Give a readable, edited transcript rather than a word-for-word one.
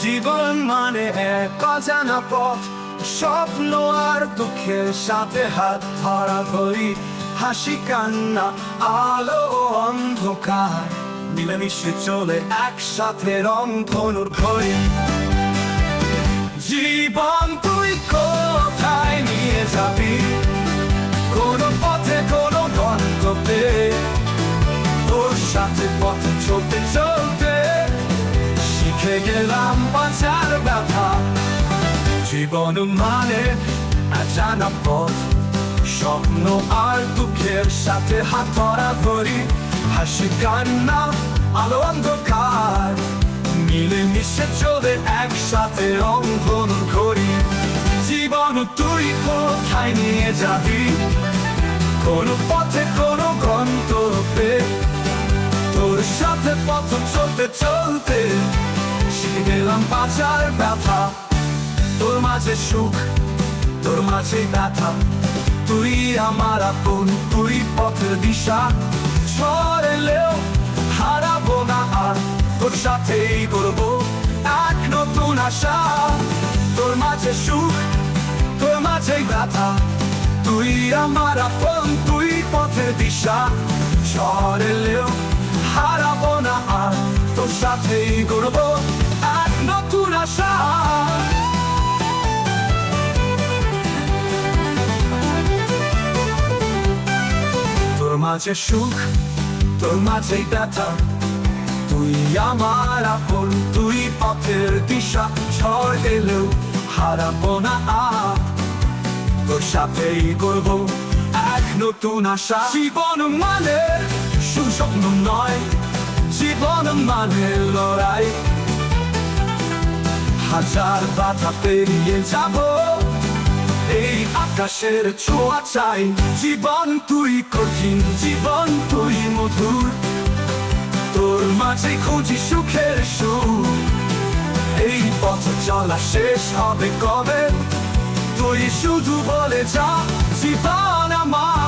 জীবন মানে এক অজানা পথ, স্বপ্ন আর দুঃখের সাথে হাত ধরাধরি, হাসি কান্না আলো ও অন্ধকার মিলেমিশে চলে একসাথে রংধনুর ঘড়ি। জীবন তুই কোথায় নিয়ে যাবি, কোন পথে কোন গন্তব্যে, তোর সাথে পথে চলতে চলতে শিখে গেলাম বাঁচার ব্যথা। জীবন মানে অজানা পথ, স্বপ্ন আর দুঃখের সাথে হাত ধরাধরি, হাসি কান্না আলো অন্ধকার মিলেমিশে চলে একসাথে রংধনুর ঘড়ি। জীবন তুই কোথায় নিয়ে যাবি, কোন পথে কোন গন্তব্যে, তোর সাথে পথ চলতে চলতে শিখে গেলাম বাঁচার ব্যথা। তোর মাঝে সুখ, তোর মাঝে ব্যথা, তুই আমার আপন, তুই পথের দিশা। ঝড় এলেও হারাবো না আর, তোর সাথেই করবো এক নতুন আশা। তোর মাঝে সুখ, তোর মাঝে ব্যথা, তুই আমার আপন, তুই পথের দিশা। ঝড় এলেও হারাবো না আর, তোর সাথেই করবো এক নতুন আশা। তোর মাঝে সুখ, তোর মাঝে ব্যথা, তুই আমার আপন, তুই পথের দিশা। ঝড় এলেও হারাবো না আর, তোর সাথেই করবো এক নতুন আশা। জীবন মানে সুস্বপ্ন নয়, জীবন মানে লড়াই, হাজার বাধা পেরিয়ে যাবো এই আকাশের ছোঁয়া চাই। জীবন তুই কঠিন, জীবন তুই মধুর, তোর মাঝে খুঁজি সুখের সুর। এই পথ চলা শেষ হবে কবে, তুই শুধু বলে যা জীবন আমার।